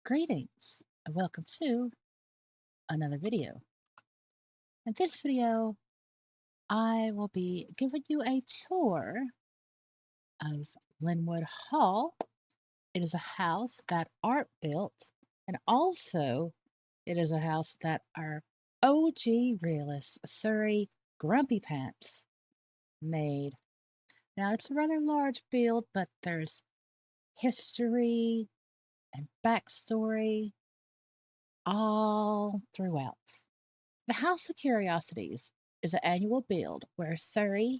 Greetings and welcome to another video. In this video, I will be giving you a tour of Linwood Hall. It is a house that Art built, and also it is a house that our OG Realists Suri Grumpypants made. Now, it's a rather large build, but there's history and backstory all throughout. The House of Curiosities is an annual build where Suri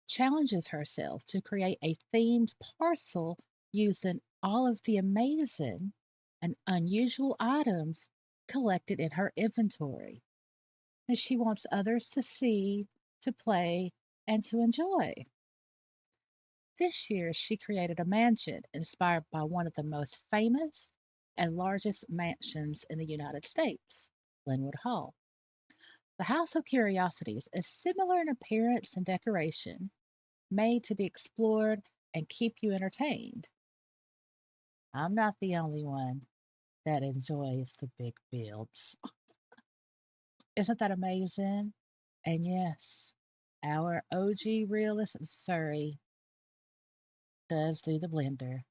challenges herself to create a themed parcel using all of the amazing and unusual items collected in her inventory. And she wants others to see, to play, and to enjoy. This year, she created a mansion inspired by one of the most famous and largest mansions in the United States, Linwood Hall. The House of Curiosities is similar in appearance and decoration, made to be explored and keep you entertained. I'm not the only one that enjoys the big builds. Isn't that amazing? And yes, our OG realist Surrey does do the blender.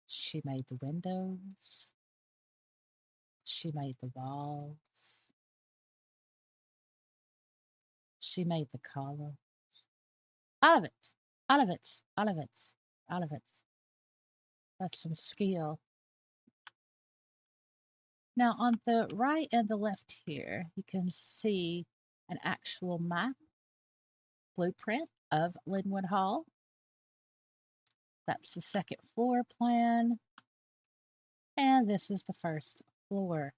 She made the windows, she made the walls, she made the color. All of it, all of it, all of it, all of it. That's some skill. Now, on the right and the left here, you can see an actual map blueprint of Linwood Hall. That's the second floor plan, and this is the first floor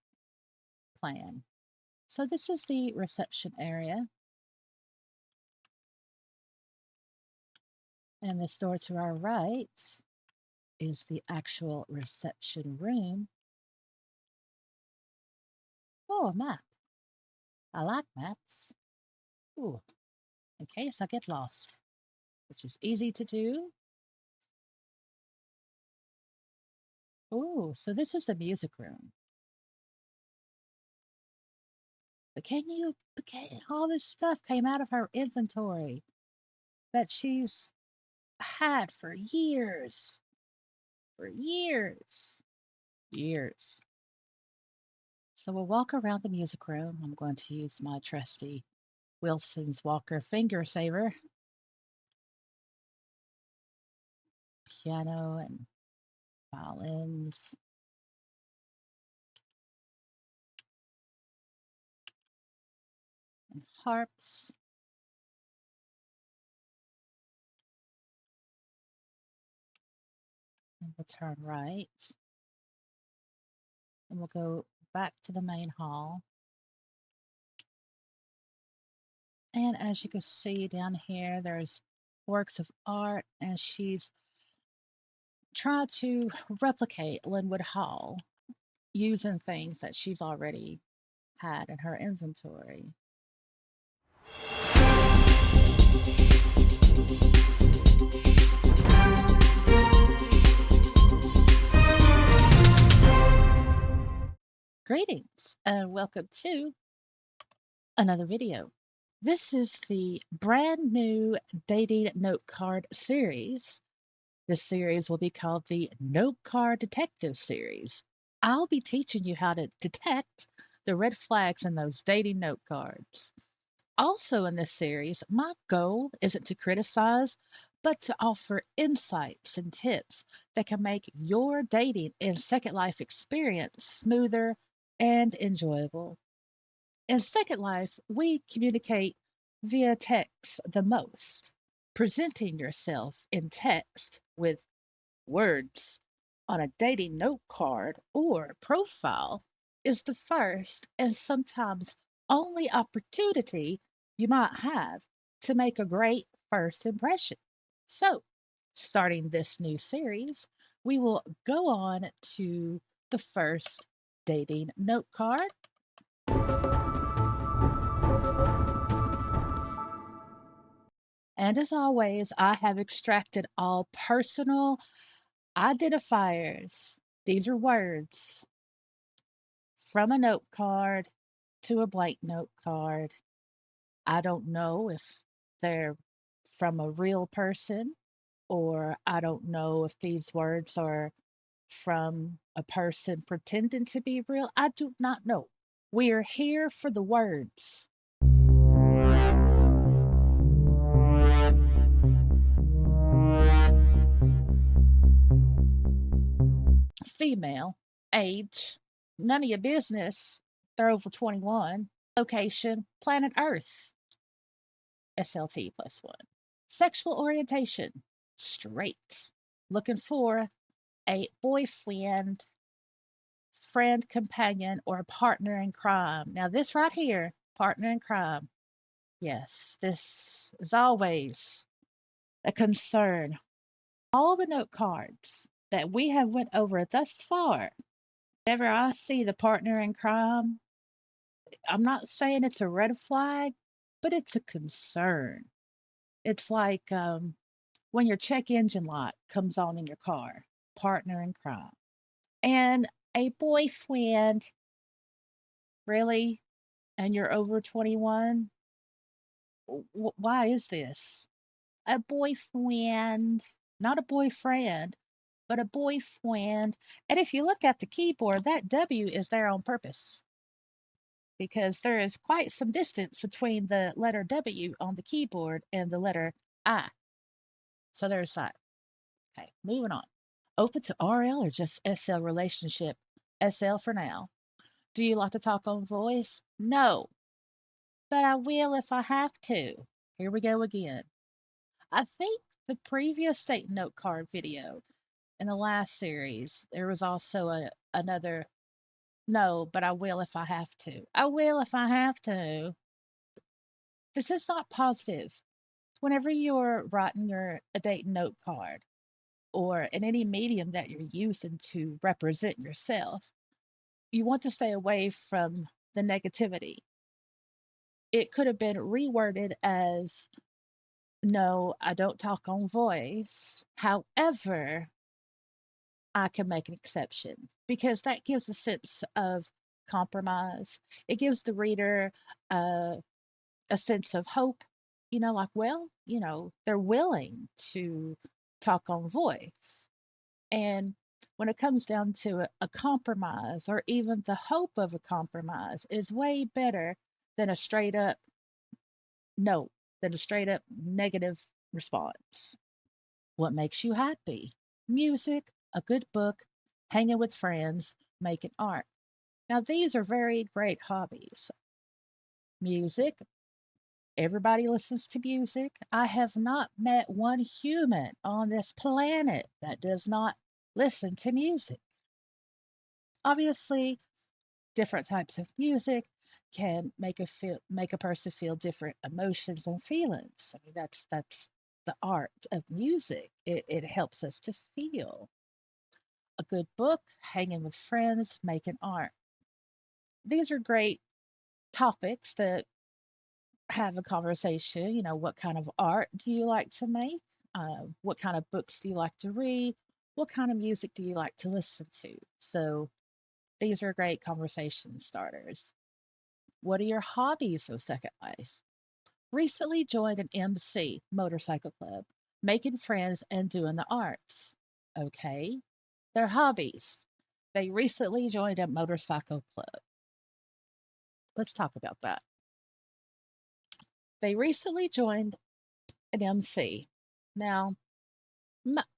plan. So this is the reception area, and this door to our right is the actual reception room. Oh, a map. I like maps. Ooh, in case I get lost, which is easy to do. Oh, so this is the music room. But can you, okay, all this stuff came out of her inventory that she's had for years, for years, years. So we'll walk around the music room. I'm going to use my trusty Wilson's Walker finger saver, piano and violins. And harps. And we'll turn right. And we'll go back to the main hall. And as you can see down here, there's works of art, and she's tried to replicate Linwood Hall using things that she's already had in her inventory. Greetings and welcome to another video. This is the brand new dating note card series. This series will be called the Note Card Detective Series. I'll be teaching you how to detect the red flags in those dating note cards. Also, in this series, my goal isn't to criticize, but to offer insights and tips that can make your dating and Second Life experience smoother and enjoyable. In Second Life, we communicate via text the most. Presenting yourself in text with words on a dating note card or profile is the first and sometimes only opportunity you might have to make a great first impression. So, starting this new series, we will go on to the first dating note card. And as always, I have extracted all personal identifiers. These are words from a note card to a blank note card. I don't know if they're from a real person, or I don't know if these words are from a person pretending to be real. I do not know. We are here for the words. Female, age, none of your business. They're over 21. Location, planet Earth, SLT plus one. Sexual orientation, straight. Looking for a boyfriend, friend, companion, or a partner in crime. Now, this right here, partner in crime. Yes, this is always a concern. All the note cards that we have went over thus far, whenever I see the partner in crime, I'm not saying it's a red flag, but it's a concern. It's like when your check engine light comes on in your car, partner in crime. And a boyfriend, really? And you're over 21? Why is this? A boyfriend, not a boyfriend, but a boyfriend. And if you look at the keyboard, that W is there on purpose because there is quite some distance between the letter W on the keyboard and the letter I. So there's that. Okay, moving on. Open to RL or just SL relationship? SL for now. Do you like to talk on voice? No, but I will if I have to. Here we go again. I think the previous state note card video in the last series, there was also another no, but I will if I have to. I will if I have to. This is not positive. Whenever you're writing your a date note card or in any medium that you're using to represent yourself, you want to stay away from the negativity. It could have been reworded as no, I don't talk on voice. However, I can make an exception because that gives a sense of compromise. It gives the reader a sense of hope, like, well, they're willing to talk on voice. And when it comes down to a compromise or even the hope of a compromise is way better than a straight up no, than a straight up negative response. What makes you happy? Music, a good book, hanging with friends, making art. Now, these are very great hobbies. Music, everybody listens to music. I have not met one human on this planet that does not listen to music. Obviously, different types of music can make a person feel different emotions and feelings. I mean, that's the art of music. It helps us to feel. A good book, hanging with friends, making art. These are great topics to have a conversation. What kind of art do you like to make? What kind of books do you like to read? What kind of music do you like to listen to? So these are great conversation starters. What are your hobbies in Second Life? Recently joined an MC, motorcycle club, making friends and doing the arts. Okay, their hobbies. They recently joined a motorcycle club. Let's talk about that. They recently joined an MC. Now,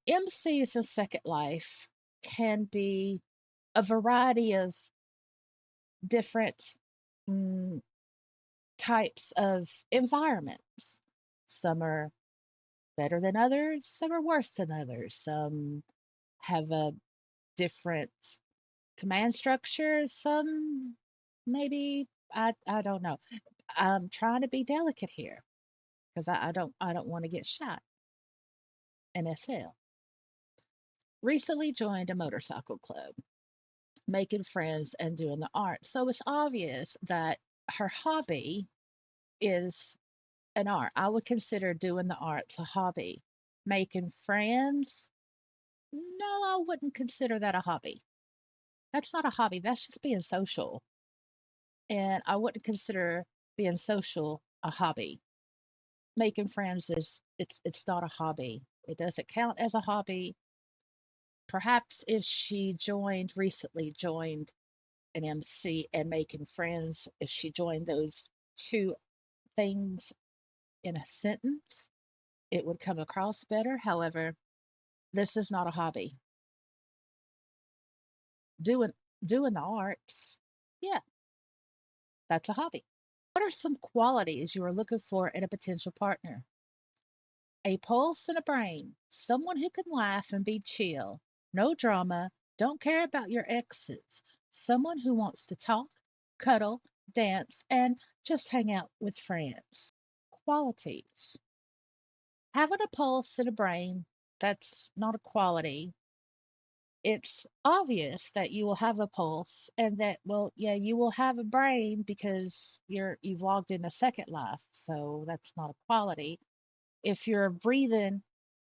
MCs in Second Life can be a variety of different mm, types of environments. Some are better than others, some are worse than others, some have a different command structure, some maybe I don't know. I'm trying to be delicate here because I don't want to get shot in SL. Recently joined a motorcycle club, making friends and doing the art. So it's obvious that her hobby is an art. I would consider doing the arts a hobby. Making friends, no, I wouldn't consider that a hobby. That's not a hobby. That's just being social. And I wouldn't consider being social a hobby. Making friends is it's not a hobby. It doesn't count as a hobby. Perhaps if she joined an MC and making friends, if she joined those two things in a sentence, it would come across better. However, this is not a hobby. Doing doing the arts, yeah, that's a hobby. What are some qualities you are looking for in a potential partner? A pulse and a brain, someone who can laugh and be chill, no drama, don't care about your exes, someone who wants to talk, cuddle, dance, and just hang out with friends. Qualities. Having a pulse and a brain, that's not a quality. It's obvious that you will have a pulse and that, well, yeah, you will have a brain because you've logged in a second life, so that's not a quality. If you're breathing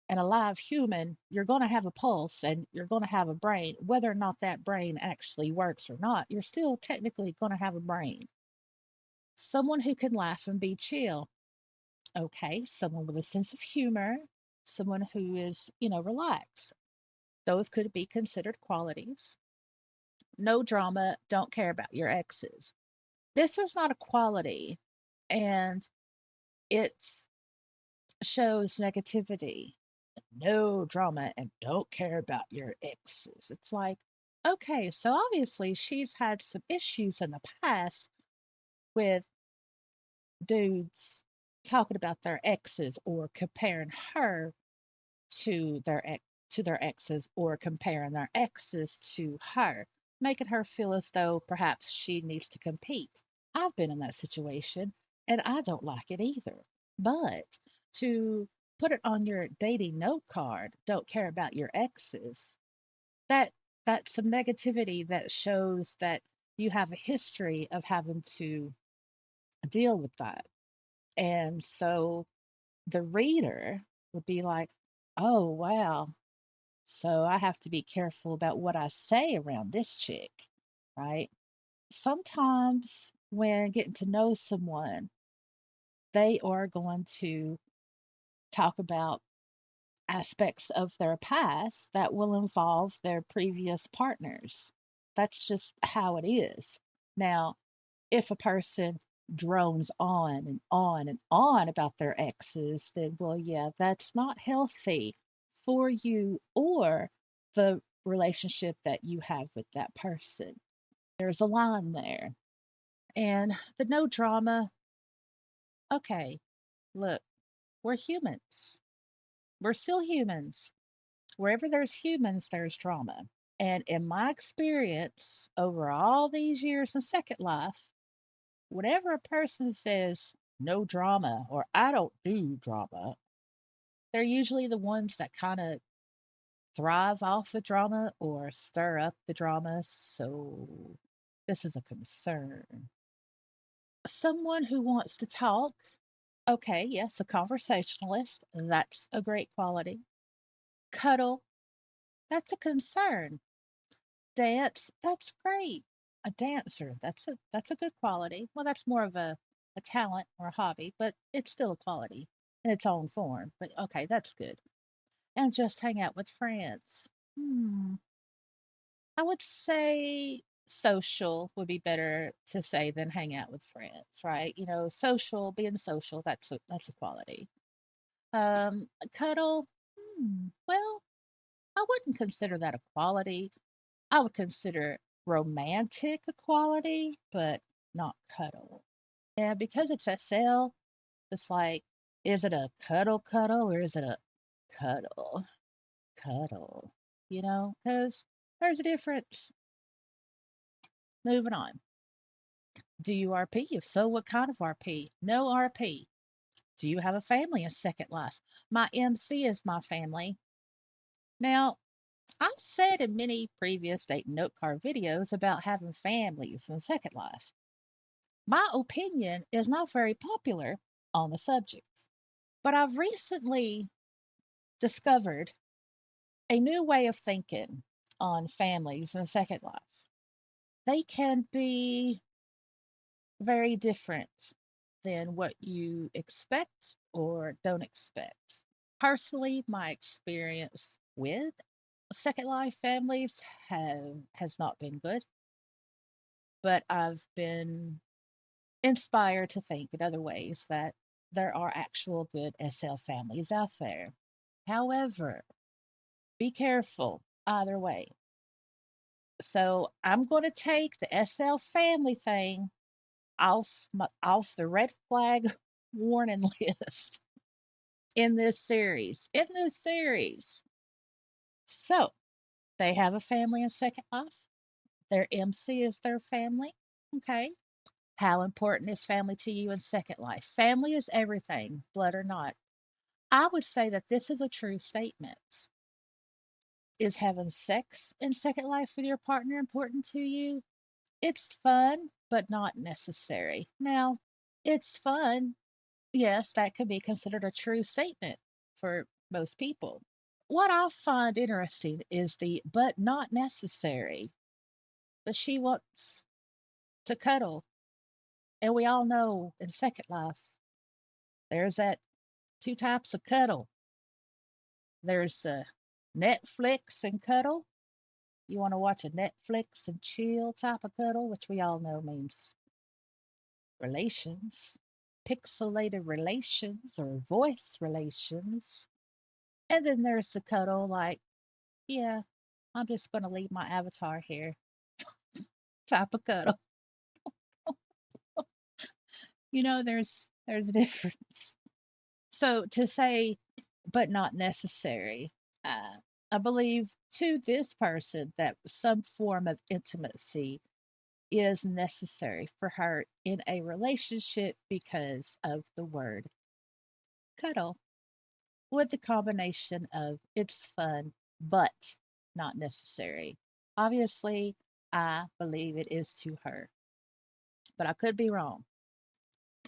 and a live human, you're going to have a pulse and you're going to have a brain. Whether or not that brain actually works or not, you're still technically going to have a brain. Someone who can laugh and be chill. Okay, someone with a sense of humor, someone who is, relaxed. Those could be considered qualities. No drama, don't care about your exes. This is not a quality, and it shows negativity. No drama and don't care about your exes. It's like, okay, so obviously she's had some issues in the past with dudes talking about their exes or comparing her to their exes or comparing their exes to her, making her feel as though perhaps she needs to compete. I've been in that situation and I don't like it either. But to put it on your dating note card, don't care about your exes, that that's some negativity that shows that you have a history of having to deal with that. And so the reader would be like, oh, wow. So I have to be careful about what I say around this chick, right? Sometimes when getting to know someone, they are going to talk about aspects of their past that will involve their previous partners. That's just how it is. Now, if a person drones on and on and on about their exes, then, well, yeah, that's not healthy for you or the relationship that you have with that person. There's a line there. And the no drama, okay, look, we're humans. We're still humans. Wherever there's humans, there's drama. And in my experience, over all these years in Second Life, whenever a person says no drama or I don't do drama, they're usually the ones that kind of thrive off the drama or stir up the drama. So this is a concern. Someone who wants to talk, okay, yes, a conversationalist, that's a great quality. Cuddle, that's a concern. Dance, that's great. A dancer, that's a good quality. Well, that's more of a talent or a hobby, but it's still a quality in its own form. But okay, that's good. And just hang out with friends. Hmm. I would say social would be better to say than hang out with friends, right? Social, being social, that's a quality. Cuddle, well, I wouldn't consider that a quality. I would consider romantic equality, but not cuddle. Yeah, because it's SL, it's like, is it a cuddle cuddle or is it a cuddle cuddle? Because there's a difference. Moving on. Do you RP? If so, what kind of RP? No RP. Do you have a family in Second Life? My MC is my family. Now, I've said in many previous Date Note Card videos about having families in Second Life. My opinion is not very popular on the subject, but I've recently discovered a new way of thinking on families and Second Life. they can be very different than what you expect or don't expect. Personally, my experience with Second Life families has not been good, but I've been inspired to think in other ways that there are actual good SL families out there. However, be careful either way. So I'm going to take the SL family thing off the red flag warning list in this series. In this series. So they have a family in Second Life. Their MC is their family. Okay. How important is family to you in Second Life? Family is everything, blood or not. I would say that this is a true statement. Is having sex in Second Life with your partner important to you? It's fun, but not necessary. Now, it's fun. Yes, that could be considered a true statement for most people. What I find interesting is the but not necessary. But she wants to cuddle. And we all know in Second Life, there's that two types of cuddle. There's the Netflix and cuddle. You want to watch a Netflix and chill type of cuddle, which we all know means relations, pixelated relations or voice relations. And then there's the cuddle like, yeah, I'm just going to leave my avatar here type of cuddle. There's a difference. So to say, but not necessary, uh, I believe to this person that some form of intimacy is necessary for her in a relationship because of the word cuddle, with the combination of it's fun, but not necessary. Obviously, I believe it is to her, but I could be wrong.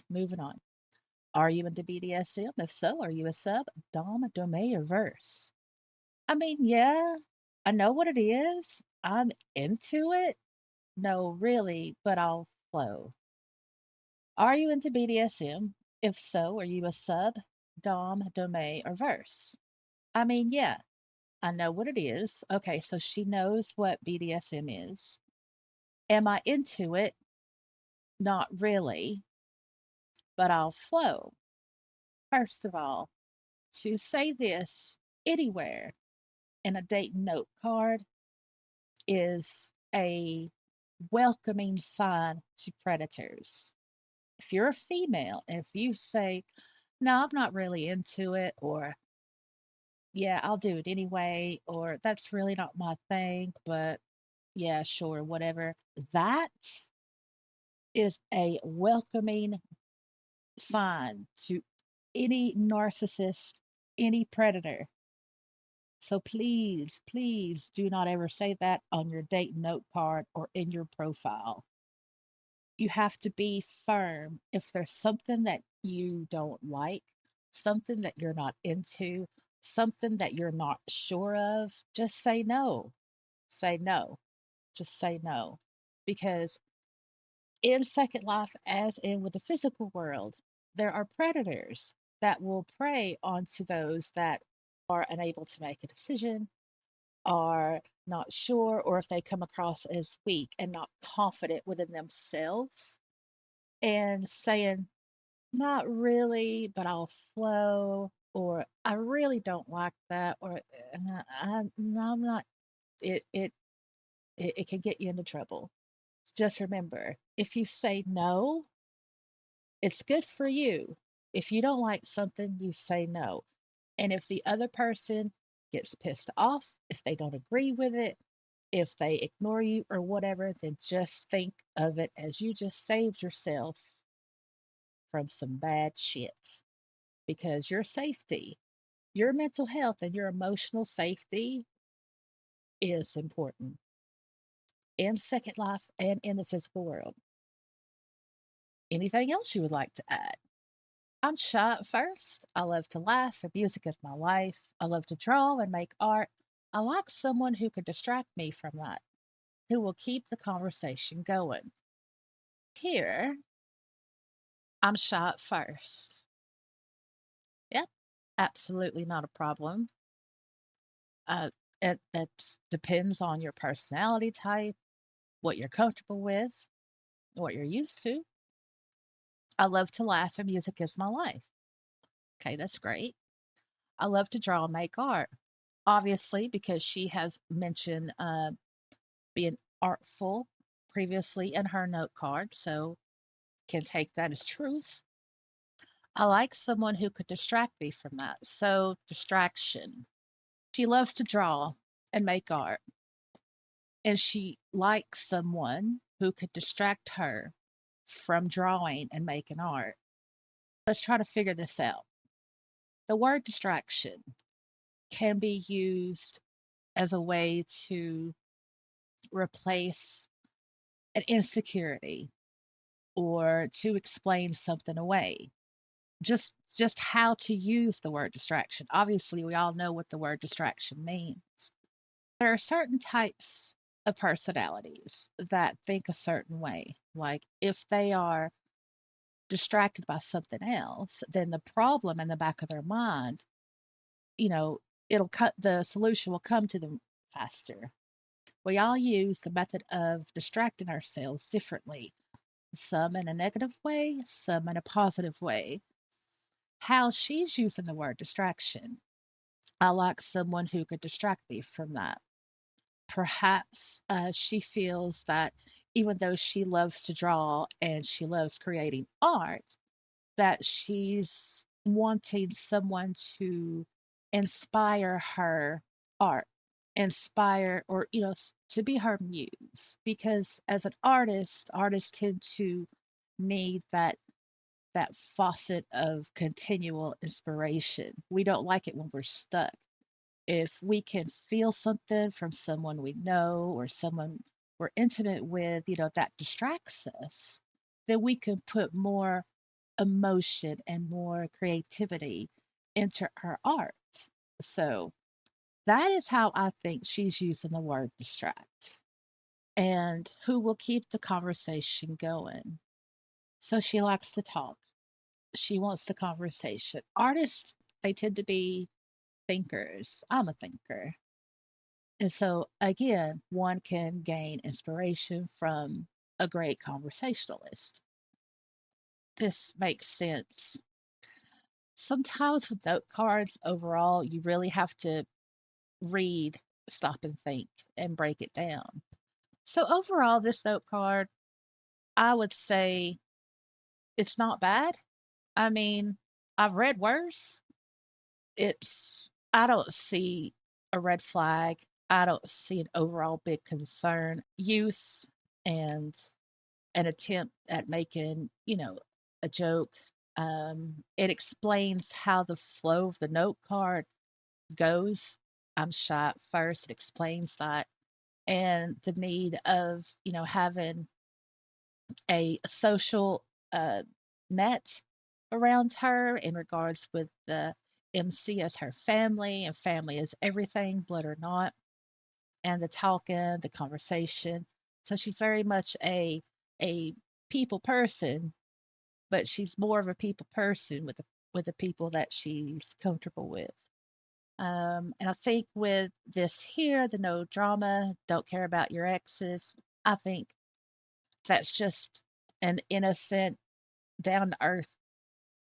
Moving on. Are you into BDSM? If so, are you a sub, dom, domain, or verse? I mean, yeah, I know what it is. I'm into it. No, really, but I'll flow. Are you into BDSM? If so, are you a sub, dom, domain, or verse? I mean, yeah, I know what it is. Okay, so she knows what BDSM is. Am I into it? Not really, but I'll flow. First of all, to say this anywhere in a date note card is a welcoming sign to predators. If you're a female and if you say, no, I'm not really into it, or yeah, I'll do it anyway, or that's really not my thing, but yeah, sure, whatever, that is a welcoming sign to any narcissist, any predator. So please, please do not ever say that on your date note card or in your profile. You have to be firm. If there's something that you don't like, something that you're not into, something that you're not sure of, just say no. Say no. Just say no. Because in Second Life, as in with the physical world, there are predators that will prey onto those that are unable to make a decision, are not sure, or if they come across as weak and not confident within themselves, and saying, not really, but I'll flow, or I really don't like that, or no, I'm not, it, it, it can get you into trouble. Just remember, if you say no, it's good for you. If you don't like something, you say no. And if the other person gets pissed off, if they don't agree with it, if they ignore you or whatever, then just think of it as you just saved yourself from some bad shit. Because your safety, your mental health, and your emotional safety is important in Second Life and in the physical world. Anything else you would like to add? I'm shy at first. I love to laugh, and music is my life. I love to draw and make art. I like someone who could distract me from that. who will keep the conversation going. Here, I'm shot first. Yep, absolutely not a problem. Uh, that depends on your personality type, what you're comfortable with, what you're used to. I love to laugh and music is my life. Okay, that's great. I love to draw and make art. Obviously, because she has mentioned being artful previously in her note card, so can take that as truth. I like someone who could distract me from that. So, distraction. She loves to draw and make art, and she likes someone who could distract her from drawing and making art. Let's try to figure this out. The word distraction can be used as a way to replace an insecurity or to explain something away. Just how to use the word distraction. Obviously, we all know what the word distraction means. There are certain types of personalities that think a certain way. Like if they are distracted by something else, then the problem in the back of their mind, you know, it'll cut the solution will come to them faster. We all use the method of distracting ourselves differently, some in a negative way, some in a positive way. How she's using the word distraction. I like someone who could distract me from that. Perhaps she feels that even though she loves to draw and she loves creating art, that she's wanting someone to inspire her art, inspire or to be her muse. Because as an artist, artists tend to need that faucet of continual inspiration. We don't like it when we're stuck. If we can feel something from someone we know or someone we're intimate with, that distracts us, then we can put more emotion and more creativity into our art. So that is how I think she's using the word distract. And who will keep the conversation going. So she likes to talk. She wants the conversation. Artists, they tend to be thinkers. I'm a thinker. And so, again, one can gain inspiration from a great conversationalist. This makes sense. Sometimes with note cards, overall, you really have to read, stop and think, and break it down. So, overall, this note card, I would say it's not bad. I mean, I've read worse. I don't see a red flag. I don't see an overall big concern. Youth and an attempt at making, a joke. It explains how the flow of the note card goes. I'm shot first. It explains that and the need of, having a social net around her in regards with the MC as her family, and family is everything, blood or not, and the talking, the conversation. So she's very much a people person, but she's more of a people person with the people that she's comfortable with. And I think with this here, the no drama, don't care about your exes, I think that's just an innocent, down to earth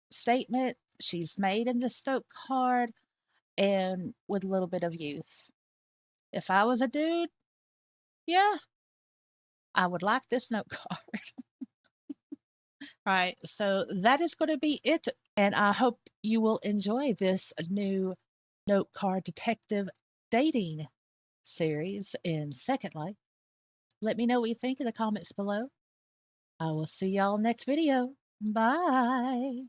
statement she's made in the Stoke card and with a little bit of youth. If I was a dude, yeah, I would like this note card. Right. So that is going to be it. And I hope you will enjoy this new note card detective dating series in Second Life. Let me know what you think in the comments below. I will see y'all next video. Bye.